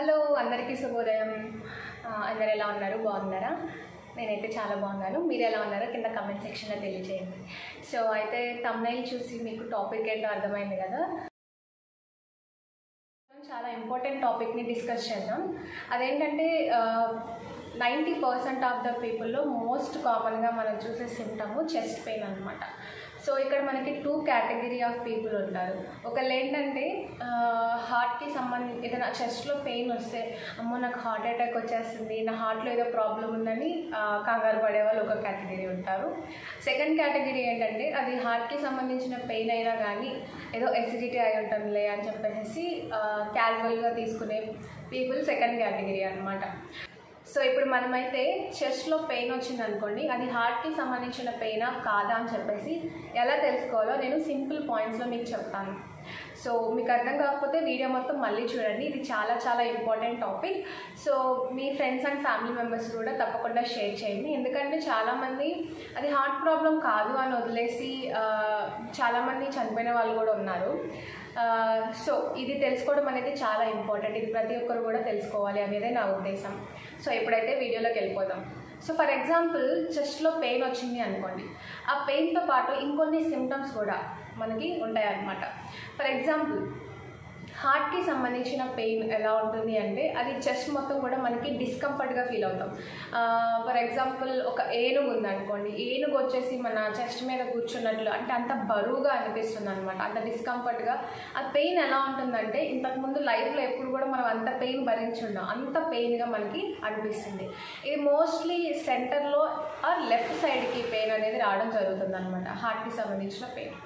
Hello అందరికీ శుభోదయం. అందరు ఎలా ఉన్నారు? బాగున్నారా? నేనైతే చాలా బాగున్నాను. మీరు ఎలా ఉన్నారో కింద కామెంట్ సెక్షన్లో తెలియజేయండి. సో అయితే థంబ్నెయిల్ చూసి మీకు టాపిక్ ఏంటో అర్థమైంది కదా. చాలా ఇంపార్టెంట్ టాపిక్ని డిస్కస్ చేద్దాం. అదేంటంటే 90% ఆఫ్ ద పీపుల్లో మోస్ట్ కామన్గా మనం చూసే సిమ్టమ్ చెస్ట్ పెయిన్ అనమాట. సో ఇక్కడ మనకి 2 కేటగిరీ ఆఫ్ పీపుల్ ఉంటారు. ఒకళ్ళు ఏంటంటే హార్ట్కి ఏదైనా చెస్ట్లో పెయిన్ వస్తే అమ్మో నాకు హార్ట్ అటాక్ వచ్చేస్తుంది, నా హార్ట్లో ఏదో ప్రాబ్లం ఉందని కంగారు పడేవాళ్ళు ఒక కేటగిరీ ఉంటారు. సెకండ్ కేటగిరీ ఏంటంటే అది హార్ట్కి సంబంధించిన పెయిన్ అయినా కానీ ఏదో ఎసిడిటీ అయి ఉంటుందిలే అని చెప్పేసి క్యాజువల్గా తీసుకునే పీపుల్ సెకండ్ కేటగిరీ అనమాట. సో ఇప్పుడు మనమైతే చెస్ట్లో పెయిన్ వచ్చింది అనుకోండి, అది హార్ట్కి సంబంధించిన పెయినా కాదా అని చెప్పేసి ఎలా తెలుసుకోవాలో నేను సింపుల్ పాయింట్స్లో మీకు చెప్తాను. సో మీకు అర్థం కాకపోతే వీడియో మొత్తం మళ్ళీ చూడండి. ఇది చాలా చాలా important topic. So me friends and family members కూడా తప్పకుండా షేర్ చేయండి. ఎందుకంటే చాలామంది అది హార్ట్ ప్రాబ్లం కాదు అని వదిలేసి చాలామంది చనిపోయిన వాళ్ళు కూడా ఉన్నారు. సో ఇది తెలుసుకోవడం అనేది చాలా ఇంపార్టెంట్. ఇది ప్రతి ఒక్కరు కూడా తెలుసుకోవాలి అనేదే నా ఉద్దేశం. సో ఇప్పుడైతే వీడియోలోకి వెళ్ళిపోదాం. సో ఫర్ ఎగ్జాంపుల్ చెస్ట్లో పెయిన్ వచ్చింది అనుకోండి, ఆ పెయిన్తో పాటు ఇంకొన్ని సిమ్టమ్స్ కూడా మనకి ఉంటాయన్నమాట. ఫర్ ఎగ్జాంపుల్ హార్ట్కి సంబంధించిన పెయిన్ ఎలా ఉంటుంది అంటే అది చెస్ట్ మొత్తం కూడా మనకి డిస్కంఫర్ట్గా ఫీల్ అవుతాం. ఫర్ ఎగ్జాంపుల్ ఒక ఏనుగు ఉందనుకోండి, ఏనుగు వచ్చేసి మన చెస్ట్ మీద కూర్చున్నట్లు అంటే అంత బరువుగా అనిపిస్తుంది అనమాట, అంత డిస్కంఫర్ట్గా. ఆ పెయిన్ ఎలా ఉంటుందంటే ఇంతకుముందు లైఫ్లో ఎప్పుడు కూడా మనం అంత పెయిన్ భరించున్నాం, అంత పెయిన్గా మనకి అనిపిస్తుంది. ఇది మోస్ట్లీ సెంటర్లో ఆర్ లెఫ్ట్ సైడ్కి పెయిన్ అనేది రావడం జరుగుతుంది అనమాట, హార్ట్కి సంబంధించిన పెయిన్.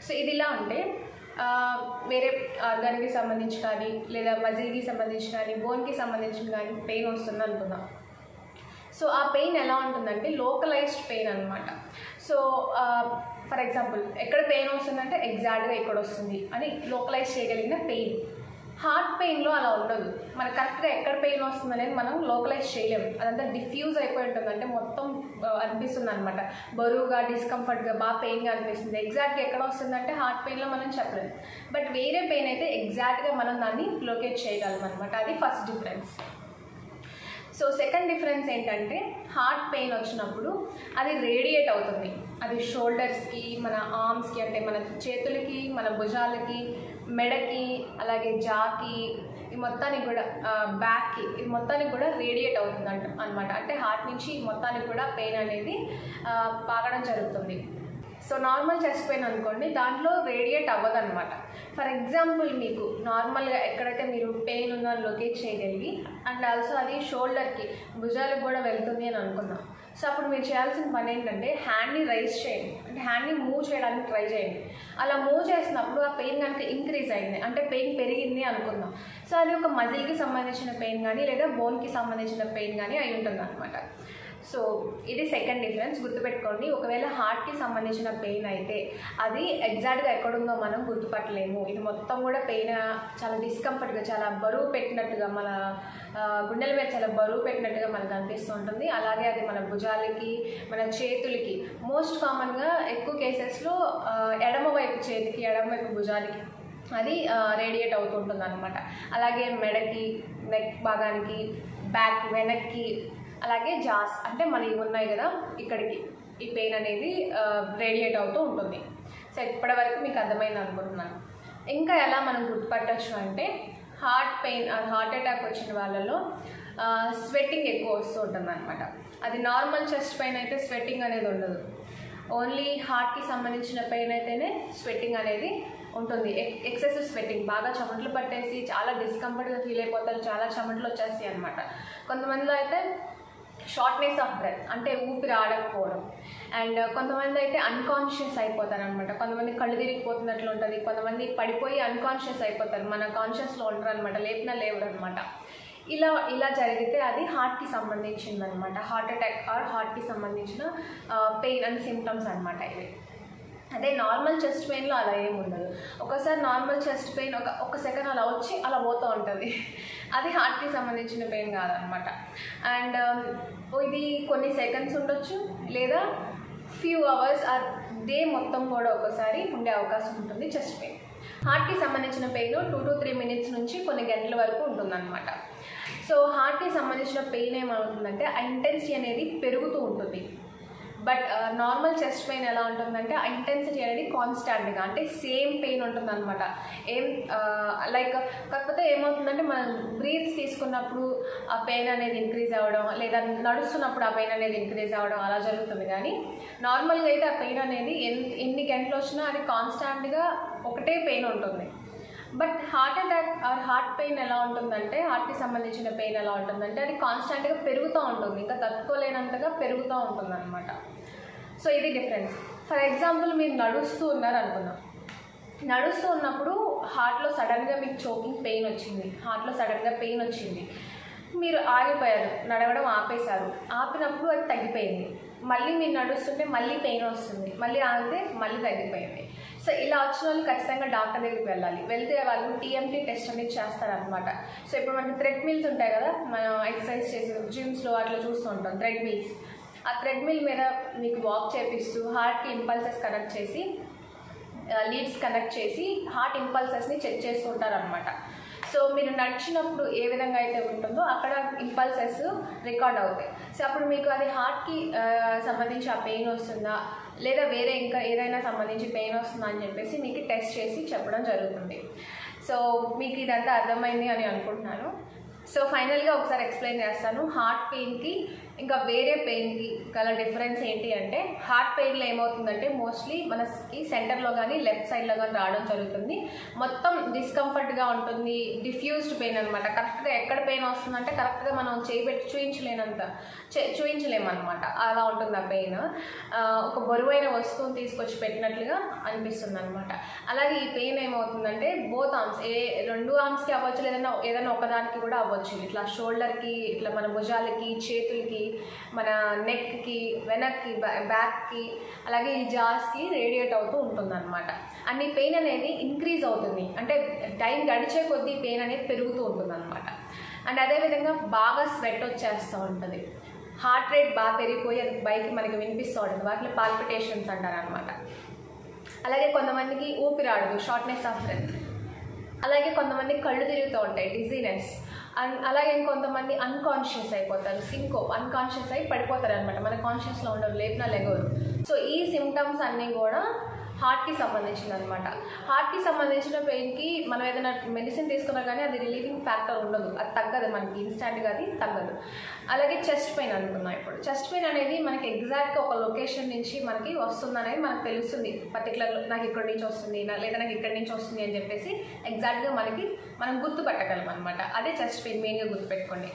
సో ఇది ఇలా ఉంటే వేరే ఆర్గాన్కి సంబంధించి కానీ లేదా మజిల్కి సంబంధించి కానీ బోన్కి సంబంధించిన కానీ పెయిన్ వస్తుంది అనుకుందాం. సో ఆ పెయిన్ ఎలా ఉంటుందంటే లోకలైజ్డ్ పెయిన్ అనమాట. సో ఫర్ ఎగ్జాంపుల్ ఎక్కడ పెయిన్ వస్తుందంటే ఎగ్జాక్ట్గా ఇక్కడ వస్తుంది అని లోకలైజ్ చేయగలిగిన పెయిన్. హార్ట్ పెయిన్లో అలా ఉండదు. మనకు కరెక్ట్గా ఎక్కడ పెయిన్ వస్తుంది అనేది మనం లోకలైజ్ చేయలేము. అదంతా డిఫ్యూజ్ అయిపోయి ఉంటుంది, అంటే మొత్తం అనిపిస్తుంది అనమాట, బరువుగా డిస్కంఫర్ట్గా బాగా పెయిన్గా అనిపిస్తుంది. ఎగ్జాక్ట్గా ఎక్కడ వస్తుందంటే హార్ట్ పెయిన్లో మనం చెప్పలేము. బట్ వేరే పెయిన్ అయితే ఎగ్జాక్ట్గా మనం దాన్ని లొకేట్ చేయగలం అనమాట. అది first difference. So second difference ఏంటంటే హార్ట్ పెయిన్ వచ్చినప్పుడు అది రేడియేట్ అవుతుంది. అది షోల్డర్స్కి, మన ఆర్మ్స్కి అంటే మన చేతులకి, మన భుజాలకి, మెడకి, అలాగే జాకి, ఈ మొత్తానికి కూడా బ్యాక్కి, ఇది మొత్తానికి కూడా రేడియేట్ అవుతుంది అనమాట. అంటే హార్ట్ నుంచి మొత్తానికి కూడా పెయిన్ అనేది పాకడం జరుగుతుంది. సో నార్మల్ చెస్ట్ పెయిన్ అనుకోండి, దాంట్లో రేడియేట్ అవ్వదు అనమాట. ఫర్ ఎగ్జాంపుల్ మీకు నార్మల్గా ఎక్కడైతే మీరు పెయిన్ ఉందని లొకేట్ చేయగలిగి అండ్ ఆల్సో అది షోల్డర్కి, భుజాలకు కూడా వెళ్తుంది అని అనుకుందాం. సో అప్పుడు మీరు చేయాల్సిన పని ఏంటంటే హ్యాండ్ని రైజ్ చేయండి, అంటే హ్యాండ్ని మూవ్ చేయడానికి ట్రై చేయండి. అలా మూవ్ చేసినప్పుడు ఆ పెయిన్ కనుక ఇంక్రీజ్ అయింది అంటే పెయిన్ పెరిగింది అనుకుందాం. సో అది ఒక మజిల్కి సంబంధించిన పెయిన్ కానీ లేదా బోన్కి సంబంధించిన పెయిన్ కానీ అయి ఉంటుంది అనమాట. సో ఇది సెకండ్ డిఫరెన్స్, గుర్తుపెట్టుకోండి. ఒకవేళ హార్ట్కి సంబంధించిన పెయిన్ అయితే అది ఎగ్జాక్ట్గా ఎక్కడుందో మనం గుర్తుపట్టలేము. ఇది మొత్తం కూడా పెయిన్ చాలా డిస్కంఫర్ట్గా, చాలా బరువు పెట్టినట్టుగా, మన గుండెల మీద చాలా బరువు పెట్టినట్టుగా మనకు అనిపిస్తూ ఉంటుంది. అలాగే అది మన భుజాలకి, మన చేతులకి, మోస్ట్ కామన్గా ఎక్కువ కేసెస్లో ఎడమవైపు చేతికి, ఎడమవైపు భుజాలకి అది రేడియేట్ అవుతుంటుంది అనమాట. అలాగే మెడకి, నెక్ భాగానికి, బ్యాక్ వెనక్కి, అలాగే జాస్ అంటే మనవి ఉన్నాయి కదా ఇక్కడికి ఈ పెయిన్ అనేది రేడియేట్ అవుతూ ఉంటుంది. సో ఇప్పటివరకు మీకు అర్థమైంది అనుకుంటున్నాను. ఇంకా ఎలా మనం గుర్తుపట్టచ్చు అంటే హార్ట్ పెయిన్, హార్ట్ అటాక్ వచ్చిన వాళ్ళలో స్వెట్టింగ్ ఎక్కువ వస్తూ ఉంటుంది అనమాట. అది నార్మల్ చెస్ట్ పెయిన్ అయితే స్వెట్టింగ్ అనేది ఉండదు. ఓన్లీ హార్ట్కి సంబంధించిన పెయిన్ అయితేనే స్వెట్టింగ్ అనేది ఉంటుంది. ఎక్సెసివ్ స్వెట్టింగ్, బాగా చెమటలు పట్టేసి చాలా డిస్కంఫర్ట్గా ఫీల్ అయిపోతారు, చాలా చెమటలు వచ్చేస్తాయి అనమాట. కొంతమందిలో అయితే షార్ట్నెస్ ఆఫ్ బ్రెత్ అంటే ఊపిరి ఆడకపోవడం, అండ్ కొంతమంది అయితే అన్కాన్షియస్ అయిపోతారు అనమాట. కొంతమంది కళ్ళు తిరిగిపోతున్నట్లు ఉంటుంది, కొంతమంది పడిపోయి అన్కాన్షియస్ అయిపోతారు, మన కాన్షియస్లో ఉంటారు అనమాట, లేపినా లేవరు అనమాట. ఇలా జరిగితే అది హార్ట్కి సంబంధించింది అనమాట. హార్ట్ అటాక్ ఆర్ హార్ట్కి సంబంధించిన పెయిన్ అండ్ సిమ్టమ్స్ అనమాట ఇవి. అదే నార్మల్ చెస్ట్ పెయిన్లో అలా ఏమి ఉండదు. ఒకసారి నార్మల్ చెస్ట్ పెయిన్ ఒక సెకండ్ అలా వచ్చి అలా పోతూ ఉంటుంది, అది హార్ట్కి సంబంధించిన పెయిన్ కాదనమాట. అండ్ ఇది కొన్ని సెకండ్స్ ఉండొచ్చు లేదా ఫ్యూ అవర్స్ ఆర్ డే మొత్తం కూడా ఒకసారి ఉండే అవకాశం ఉంటుంది చెస్ట్ పెయిన్. హార్ట్కి సంబంధించిన పెయిన్ 2 to 3 minutes నుంచి కొన్ని గంటల వరకు ఉంటుందన్నమాట. సో హార్ట్కి సంబంధించిన పెయిన్ ఏమవుతుందంటే ఆ ఇంటెన్సిటీ అనేది పెరుగుతూ ఉంటుంది. బట్ నార్మల్ చెస్ట్ పెయిన్ ఎలా ఉంటుందంటే ఆ ఇంటెన్సిటీ అనేది కాన్స్టాంట్గా అంటే సేమ్ పెయిన్ ఉంటుందన్నమాట. లైక్ కాకపోతే ఏమవుతుందంటే మనం బ్రీత్స్ తీసుకున్నప్పుడు ఆ పెయిన్ అనేది ఇంక్రీజ్ అవ్వడం, లేదా నడుస్తున్నప్పుడు ఆ పెయిన్ అనేది ఇంక్రీజ్ అవ్వడం అలా జరుగుతుంది. కానీ నార్మల్గా అయితే ఆ పెయిన్ అనేది ఎన్ని గంటలు వచ్చినా అది కాన్స్టాంట్గా ఒకటే పెయిన్ ఉంటుంది. But heart attack or heart pain ఎలా ఉంటుందంటే, హార్ట్కి సంబంధించిన పెయిన్ ఎలా ఉంటుందంటే అది కాన్స్టాంట్గా పెరుగుతూ ఉంటుంది, ఇంకా తట్టుకోలేనంతగా పెరుగుతూ ఉంటుంది అనమాట. సో ఇది డిఫరెన్స్. ఫర్ ఎగ్జాంపుల్ మీరు నడుస్తూ ఉన్నారు అనుకుందాం. నడుస్తూ ఉన్నప్పుడు హార్ట్లో సడన్గా మీకు చోకింగ్ పెయిన్ వచ్చింది, హార్ట్లో సడన్గా పెయిన్ వచ్చింది, మీరు ఆగిపోయారు, నడవడం ఆపేశారు. ఆపినప్పుడు అది తగ్గిపోయింది. మళ్ళీ మీరు నడుస్తుంటే మళ్ళీ పెయిన్ వస్తుంది, మళ్ళీ ఆగితే మళ్ళీ తగ్గిపోయింది. సో ఇలా వచ్చిన వాళ్ళు ఖచ్చితంగా డాక్టర్ దగ్గరికి వెళ్ళాలి. వెళ్తే వాళ్ళు టీఎంటీ టెస్ట్ అనేది చేస్తారనమాట. సో ఇప్పుడు మనకి థ్రెడ్మిల్స్ ఉంటాయి కదా, మనం ఎక్సర్సైజ్ చేసి జిమ్స్లో అట్లా చూస్తూ ఉంటాం థ్రెడ్మిల్స్. ఆ థ్రెడ్మిల్ మీద మీకు వాక్ చేపిస్తూ హార్ట్కి ఇంపల్సెస్ కనెక్ట్ చేసి, లీడ్స్ కనెక్ట్ చేసి హార్ట్ ఇంపల్సెస్ని చెక్ చేస్తూ ఉంటారనమాట. సో మీరు నడిచినప్పుడు ఏ విధంగా అయితే ఉంటుందో అక్కడ ఇంపల్సెస్ రికార్డ్ అవుతాయి. సో అప్పుడు మీకు అది హార్ట్కి సంబంధించి ఆ పెయిన్ వస్తుందా, లేదా వేరే ఇంకా ఏదైనా సంబంధించి పెయిన్ వస్తుందా అని చెప్పేసి మీకు టెస్ట్ చేసి చెప్పడం జరుగుతుంది. సో మీకు ఇదంతా అర్థమైంది అని అనుకుంటున్నాను. సో ఫైనల్గా ఒకసారి ఎక్స్ప్లెయిన్ చేస్తాను. హార్ట్ పెయిన్కి ఇంకా వేరే పెయిన్కి గల డిఫరెన్స్ ఏంటి అంటే, హార్ట్ పెయిన్లో ఏమవుతుందంటే మోస్ట్లీ మనకి సెంటర్లో కానీ లెఫ్ట్ సైడ్లో కానీ రావడం జరుగుతుంది. మొత్తం డిస్కంఫర్ట్గా ఉంటుంది, డిఫ్యూజ్డ్ పెయిన్ అనమాట. కరెక్ట్గా ఎక్కడ పెయిన్ వస్తుందంటే కరెక్ట్గా మనం చేయబెట్టి చూయించలేమన్నమాట, అలా ఉంటుంది ఆ పెయిన్. ఒక బరువైన వస్తువుని తీసుకొచ్చి పెట్టినట్లుగా అనిపిస్తుంది అనమాట. అలాగే ఈ పెయిన్ ఏమవుతుందంటే బోత్ ఆర్మ్స్, రెండు ఆర్మ్స్కి అవ్వచ్చు, ఏదైనా ఒకదానికి కూడా అవ్వచ్చు. ఇట్లా షోల్డర్కి, ఇట్లా మన భుజాలకి, చేతులకి, మన నెక్కి, వెనక్కి, బ్యాక్కి, అలాగే ఈ జాస్కి రేడియేట్ అవుతూ ఉంటుందన్నమాట. అండ్ ఈ పెయిన్ అనేది ఇంక్రీజ్ అవుతుంది, అంటే టైం గడిచే కొద్దీ పెయిన్ అనేది పెరుగుతూ ఉంటుందన్నమాట. అండ్ అదేవిధంగా బాగా స్వెట్ వచ్చేస్తూ ఉంటుంది, హార్ట్ రేట్ బాగా పెరిగిపోయి అది బయటికి మనకి వినిపిస్తూ ఉంటుంది, వాటిని పాల్పిటేషన్స్ అంటారనమాట. అలాగే కొంతమందికి ఊపిరాడదు, షార్ట్నెస్ ఆఫ్ బ్రెత్. అలాగే కొంతమంది కళ్ళు తిరుగుతూ ఉంటాయి, డిజీనెస్. అండ్ అలాగే ఇంకొంతమంది అన్కాన్షియస్ అయిపోతారు, అన్కాన్షియస్ అయి పడిపోతారు అనమాట, మన కాన్షియస్లో ఉండరు, లేపినా లెగవరు. సో ఈ సిమ్టమ్స్ అన్నీ కూడా హార్ట్కి సంబంధించింది అనమాట. హార్ట్కి సంబంధించిన పెయిన్కి మనం ఏదైనా మెడిసిన్ తీసుకున్నా కానీ అది రిలీవింగ్ ఫ్యాక్టర్ ఉండదు, అది తగ్గదు, మనకి ఇన్స్టాంట్గా అది తగ్గదు. అలాగే చెస్ట్ పెయిన్ అనుకున్నాం. ఇప్పుడు చెస్ట్ పెయిన్ అనేది మనకి ఎగ్జాక్ట్గా ఒక లొకేషన్ నుంచి మనకి వస్తుందనేది మనకు తెలుస్తుంది. పర్టికులర్ నాకు ఇక్కడి నుంచి వస్తుంది, లేదా నాకు ఇక్కడి నుంచి వస్తుంది అని చెప్పేసి ఎగ్జాక్ట్గా మనం గుర్తుపట్టగలం అనమాట. అదే చెస్ట్ పెయిన్ మెయిన్గా గుర్తుపెట్టుకోండి.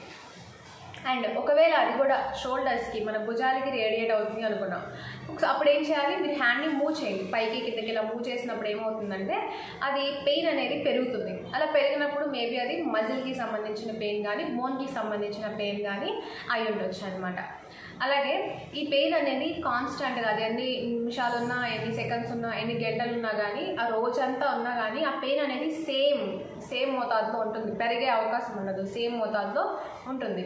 అండ్ ఒకవేళ అది కూడా షోల్డర్స్కి, మన భుజాలకి రేడియేట్ అవుతుంది అనుకున్నాం, అప్పుడు ఏం చేయాలి, మీరు హ్యాండ్ని మూవ్ చేయండి, పైకి కిందకి ఇలా మూవ్ చేసినప్పుడు ఏమవుతుందంటే అది పెయిన్ అనేది పెరుగుతుంది. అలా పెరిగినప్పుడు మేబీ అది మజిల్కి సంబంధించిన పెయిన్ కానీ, బోన్కి సంబంధించిన పెయిన్ కానీ అయి ఉండొచ్చు అనమాట. అలాగే ఈ పెయిన్ అనేది కాన్స్టాంట్గా, అది ఎన్ని నిమిషాలు ఉన్నా, ఎన్ని సెకండ్స్ ఉన్నా, ఎన్ని గంటలు ఉన్నా కానీ, ఆ రోజంతా ఉన్నా కానీ ఆ పెయిన్ అనేది సేమ్ మోతాదులో ఉంటుంది, పెరిగే అవకాశం ఉండదు, సేమ్ మోతాదులో ఉంటుంది.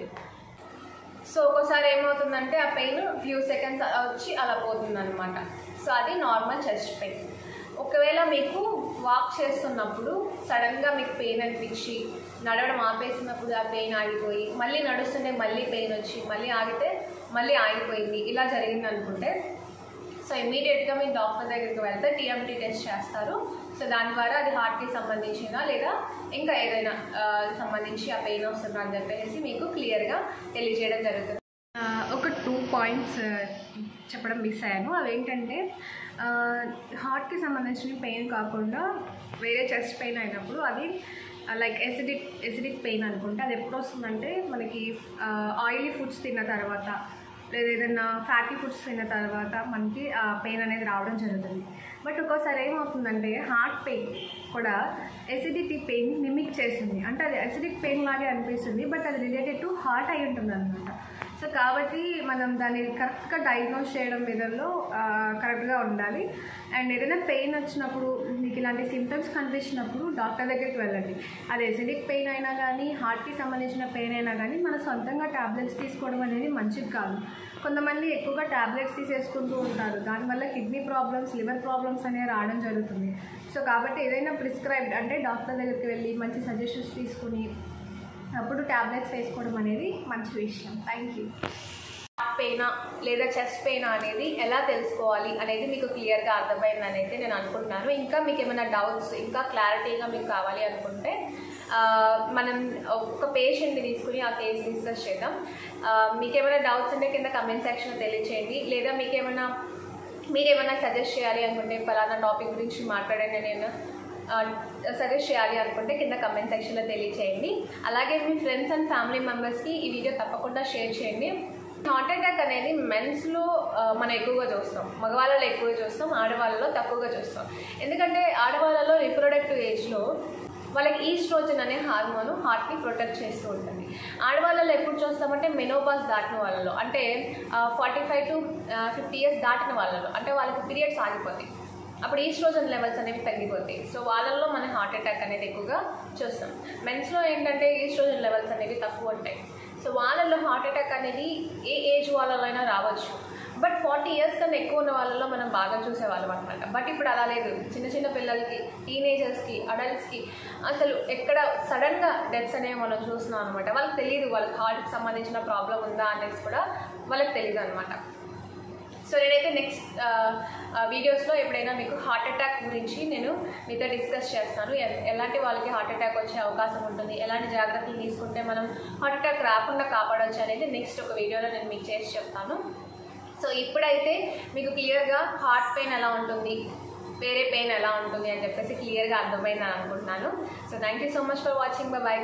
సో ఒక్కోసారి ఏమవుతుందంటే ఆ పెయిన్ ఫ్యూ సెకండ్స్ వచ్చి అలా పోతుంది అనమాట. సో అది నార్మల్ చెస్ట్ పెయిన్. ఒకవేళ మీకు వాక్ చేస్తున్నప్పుడు సడన్గా మీకు పెయిన్ అనిపించి నడవడం ఆపేసినప్పుడు ఆ పెయిన్ ఆగిపోయి, మళ్ళీ నడుస్తుంటే మళ్ళీ పెయిన్ వచ్చి మళ్ళీ ఆగితే మళ్ళీ ఆగిపోయింది, ఇలా జరిగింది అనుకుంటే సో ఇమీడియట్గా మీ డాక్టర్ దగ్గరికి వెళ్తే టీఎంటీ టెస్ట్ చేస్తారు. సో దాని ద్వారా అది హార్ట్కి సంబంధించిన లేదా ఇంకా ఏదైనా సంబంధించి ఆ పెయిన్ వస్తుందా అని చెప్పేసి మీకు క్లియర్గా తెలియజేయడం జరుగుతుంది. ఒక 2 పాయింట్స్ చెప్పడం మిస్ అయ్యాను. అవేంటంటే హార్ట్కి సంబంధించిన పెయిన్ కాకుండా వేరే చెస్ట్ పెయిన్ అయినప్పుడు అది లైక్ ఎసిడిక్ పెయిన్ అనుకుంటే అది ఎప్పుడు వస్తుందంటే మనకి ఆయిలీ ఫుడ్స్ తిన్న తర్వాత లేదా ఏదైనా ఫ్యాటీ ఫుడ్స్ తిన్న తర్వాత మనకి ఆ పెయిన్ అనేది రావడం జరుగుతుంది. బట్ ఒక్కోసారి ఏమవుతుందంటే హార్ట్ పెయిన్ కూడా ఎసిడిటీ పెయిన్ మిమిక్ చేస్తుంది, అంటే అది ఎసిడిక్ పెయిన్ లాగే అనిపిస్తుంది, బట్ అది రిలేటెడ్ టు హార్ట్ అయి ఉంటుంది అనమాట. సో కాబట్టి మనం దాన్ని కరెక్ట్గా డయాగ్నోస్ చేయడం విధంలో కరెక్ట్గా ఉండాలి. అండ్ ఏదైనా పెయిన్ వచ్చినప్పుడు మీకు ఇలాంటి సిమ్టమ్స్ కనిపించినప్పుడు డాక్టర్ దగ్గరికి వెళ్ళండి. అది ఎసిడిక్ పెయిన్ అయినా కానీ, హార్ట్కి సంబంధించిన పెయిన్ అయినా కానీ మన సొంతంగా ట్యాబ్లెట్స్ తీసుకోవడం అనేది మంచిది కాదు. కొంతమంది ఎక్కువగా ట్యాబ్లెట్స్ తీసేసుకుంటూ ఉంటారు, దానివల్ల కిడ్నీ ప్రాబ్లమ్స్, లివర్ ప్రాబ్లమ్స్ అనేవి రావడం జరుగుతుంది. సో కాబట్టి ఏదైనా ప్రిస్క్రైబ్డ్ అంటే డాక్టర్ దగ్గరికి వెళ్ళి మంచి సజెషన్స్ తీసుకుని అప్పుడు ట్యాబ్లెట్స్ వేసుకోవడం అనేది మంచి విషయం. Thank you. హార్ట్ పెయినా లేదా చెస్ట్ పెయినా అనేది ఎలా తెలుసుకోవాలి అనేది మీకు క్లియర్గా అర్థమైందని అయితే నేను అనుకుంటున్నాను. ఇంకా మీకు ఏమైనా డౌట్స్, ఇంకా క్లారిటీగా మీకు కావాలి అనుకుంటే మనం ఒక పేషెంట్ని తీసుకుని ఆ కేసు డిస్కస్ చేద్దాం. మీకు ఏమైనా డౌట్స్ ఉంటే కింద కమెంట్ సెక్షన్లో తెలియచేయండి. లేదా మీరేమైనా సజెస్ట్ చేయాలి అనుకుంటే పలానా టాపిక్ గురించి మాట్లాడండి, నేను సజెస్ట్ చేయాలి అనుకుంటే కింద కమెంట్ సెక్షన్లో తెలియచేయండి. అలాగే మీ ఫ్రెండ్స్ అండ్ ఫ్యామిలీ మెంబర్స్కి ఈ వీడియో తప్పకుండా షేర్ చేయండి. హార్ట్ అటాక్ అనేది మెన్స్లో మనం ఎక్కువగా చూస్తాం, మగవాళ్ళలో ఎక్కువగా చూస్తాం, ఆడవాళ్ళలో తక్కువగా చూస్తాం. ఎందుకంటే ఆడవాళ్ళలో రిప్రొడక్టివ్ ఏజ్లో వాళ్ళకి ఈస్ట్రోజన్ అనే హార్మోన్ హార్ట్ని ప్రొటెక్ట్ చేస్తూ ఉంటుంది. ఆడవాళ్ళలో ఎప్పుడు చూస్తామంటే మెనోపాజ్ దాటిన వాళ్ళలో, అంటే 45 to 50 years దాటిన వాళ్ళలో, అంటే వాళ్ళకి పీరియడ్స్ ఆగిపోతాయి, అప్పుడు ఈస్ట్రోజన్ లెవెల్స్ అనేవి తగ్గిపోతాయి. సో వాళ్ళల్లో మనం హార్ట్ అటాక్ అనేది ఎక్కువగా చూస్తాం. మెన్స్లో ఏంటంటే ఈస్ట్రోజన్ లెవెల్స్ అనేవి తక్కువ ఉంటాయి. సో వాళ్ళల్లో హార్ట్ అటాక్ అనేది ఏ ఏజ్ వాళ్ళలో అయినా రావచ్చు. బట్ 40 years కన్నా ఎక్కువ ఉన్న వాళ్ళలో మనం బాగా చూసేవాళ్ళం అనమాట. బట్ ఇప్పుడు అలా లేదు. చిన్న పిల్లలకి, టీనేజర్స్కి, అడల్ట్స్కి అసలు ఎక్కడ సడన్గా డెత్స్ అనేవి మనం చూస్తున్నాం అనమాట. వాళ్ళకి తెలియదు వాళ్ళకి హార్ట్కి సంబంధించిన ప్రాబ్లం ఉందా అనేది కూడా వాళ్ళకి తెలియదు అనమాట. సో నేనైతే నెక్స్ట్ వీడియోస్లో ఎప్పుడైనా మీకు హార్ట్ అటాక్ గురించి నేను మీతో డిస్కస్ చేస్తాను. ఎలాంటి వాళ్ళకి హార్ట్ అటాక్ వచ్చే అవకాశం ఉంటుంది, ఎలాంటి జాగ్రత్తలు తీసుకుంటే మనం హార్ట్ అటాక్ రాకుండా కాపాడవచ్చు అనేది నెక్స్ట్ ఒక వీడియోలో నేను మీకు చేసి చెప్తాను. సో ఇప్పుడైతే మీకు క్లియర్గా హార్ట్ పెయిన్ ఎలా ఉంటుంది, వేరే పెయిన్ ఎలా ఉంటుంది అని చెప్పేసి క్లియర్గా అర్థమైందని అనుకుంటున్నాను. So thank you so much for watching. Bye.